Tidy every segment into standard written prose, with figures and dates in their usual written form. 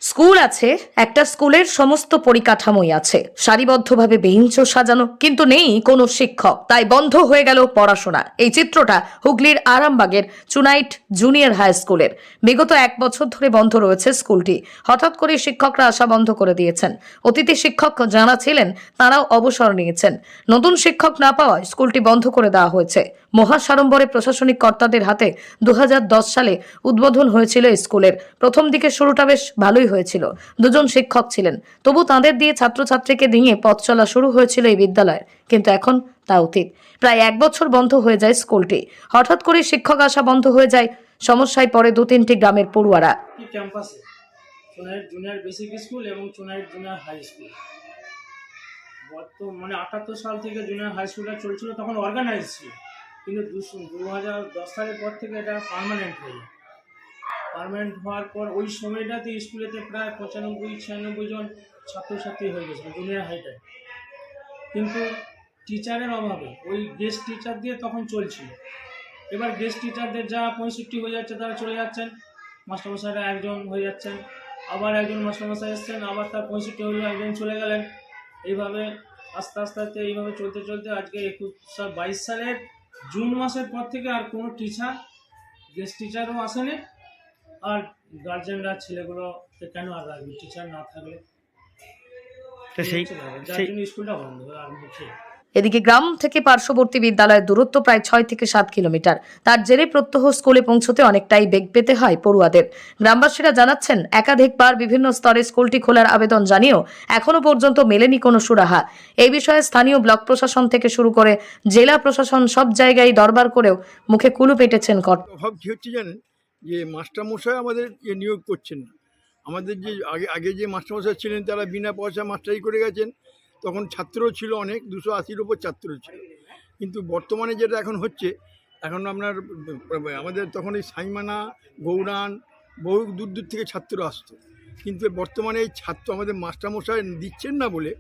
School আছে, একটা স্কুলের সমস্ত পরিকাঠামোই আছে, সারিবদ্ধভাবে বেঞ্চ সাজানো, কিন্তু নেই কোনো শিক্ষক, তাই বন্ধ হয়ে গেল পড়াশোনা। এই চিত্রটা হুগলির আরামবাগের চুনাইট জুনিয়র হাই স্কুলের। বিগত 1 বছর ধরে বন্ধ রয়েছে স্কুলটি। হঠাৎ করে শিক্ষকরা আসা বন্ধ করে দিয়েছেন। অতিথি শিক্ষক যারা ছিলেন তারাও অবসর নিয়েছেন। নতুন শিক্ষক না পাওয়ায় স্কুলটি বন্ধ করে দেওয়া হয়েছে। মহাসাড়ম্বরে প্রশাসনিক কর্তাদের হাতে 2010 সালে উদ্বোধন হয়েছিল স্কুলের। প্রথম দিকে শুরুটা বেশ ভালোই হয়েছিল, 2 জন শিক্ষক ছিলেন, তবু তাদের দিয়ে ছাত্রছাত্রীকে নিয়ে পথ চলা শুরু হয়েছিল এই বিদ্যালয়ের। কিন্তু এখন তা অতীত। প্রায় 1 বছর বন্ধ হয়ে যায় স্কুলটি। হঠাৎ করে শিক্ষক আসা বন্ধ হয়ে যায়, সমস্যায় পড়ে 2-3টি গ্রামের পড়ুয়ারা। ক্যাম্পাসে চুনাইট জুনিয়র বেসিক স্কুল এবং চুনাইট জুনিয়র হাই স্কুল বর্তমানে 78 সাল থেকে জুনিয়র হাই স্কুলটা চলছিল, তখন অর্গানাইজ ছিল, কিন্তু 2010 সালের পর থেকে এটা পার্মানেন্ট হয়ে যায়। পার্মানেন্ট হওয়ার পর ওই সময়টাতে স্কুলেতে প্রায় 95-96 জন ছাত্রছাত্রী হয়ে গেছিল জুনিয়র হাইটায়, কিন্তু টিচারের অভাবে ওই গেস্ট টিচার দিয়ে তখন চলছিল। এবার গেস্ট টিচারদের যা 65 হয়ে যাচ্ছে, তারা চলে যাচ্ছেন, মাস্টারমশাইরা একজন হয়ে যাচ্ছেন, আবার একজন মাস্টারমশাই এসছেন, আবার তার 65 হলো, একজন চলে গেলেন। এইভাবে আস্তে আস্তে এইভাবে চলতে চলতে আজকে 22 সালের জুন মাসের পর থেকে আর কোনো টিচার, গেস্ট টিচারও আসেনি। আর গার্জেনরা ছেলেগুলোকে কেন আর রাখবে টিচার না থাকলে, যার জন্য স্কুলটা বন্ধ হয়। আর মুখে এদিকে গ্রাম থেকে পার্শ্ববর্তী বিদ্যালয়ের দূরত্ব প্রায় 6 থেকে 7 কিলোমিটার। তার জেরে প্রত্যহ স্কুলে পৌঁছতে অনেকটাই বেগ পেতে হয় পড়ুয়াদের। গ্রামবাসীরা জানাচ্ছেন, একাধিকবার বিভিন্ন স্তরে স্কুলটি খোলার আবেদন জানিয়েও এখনো পর্যন্ত মেলেনি কোনো সুরাহা। এই বিষয়ে স্থানীয় ব্লক প্রশাসন থেকে শুরু করে জেলা প্রশাসন সব জায়গায় দরবার করেও মুখে কুলু পেটেছেন কর্তা। অভাব কি হচ্ছে জানেন, যে মাস্টারমশাই আমাদের নিয়োগ করছেন না। আমাদের যে আগে যে মাস্টারমশাই ছিলেন তারা বিনা পয়সা মাস্টারি করে গেছেন, তখন ছাত্র ছিল অনেক, 280-র উপর ছাত্র ছিল। কিন্তু বর্তমানে যেটা এখন হচ্ছে, এখন আপনার আমাদের তখন এই সাইমানা, গৌরান, বহু দূর দূর থেকে ছাত্র আসতো, কিন্তু বর্তমানে এই ছাত্র আমাদের মাস্টারমশাই দিচ্ছেন না বলে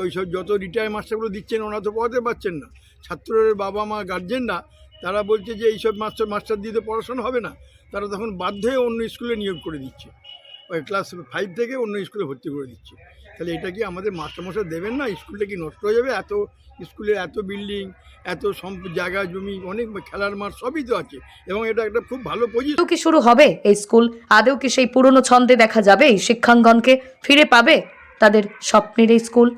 ওইসব যত রিটায়ার মাস্টারগুলো দিচ্ছেন ওনারা তো পড়াতে পারছেন না। ছাত্রের বাবা মা গার্জেনরা তারা বলছে যে এইসব মাস্টার দিয়ে তো পড়াশোনা হবে না, তারা তখন বাধ্য হয়ে অন্য স্কুলে নিয়োগ করে দিচ্ছে, ওই ক্লাস 5 থেকে অন্য স্কুলে ভর্তি করে দিচ্ছে। তাহলে এটা কি আমাদের মাস্টারমশাই দেবেন না? স্কুলটা কি নষ্ট হয়ে যাবে? এত স্কুলে এত বিল্ডিং, এত জায়গা জমি, অনেক খেলার মাঠ সবই তো আছে, এবং এটা একটা খুব ভালো পজিশন। কি শুরু হবে এই স্কুল? আদৌ কি সেই পুরনো ছন্দে দেখা যাবে? এই শিক্ষাঙ্গনকে ফিরে পাবে তাদের স্বপ্নের এই স্কুল?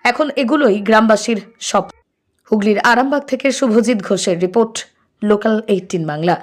এখন এগুলোই গ্রামবাসীর স্বপ্ন। হুগলির আরামবাগ থেকে শুভজিৎ ঘোষের রিপোর্ট, লোকাল 18 বাংলা।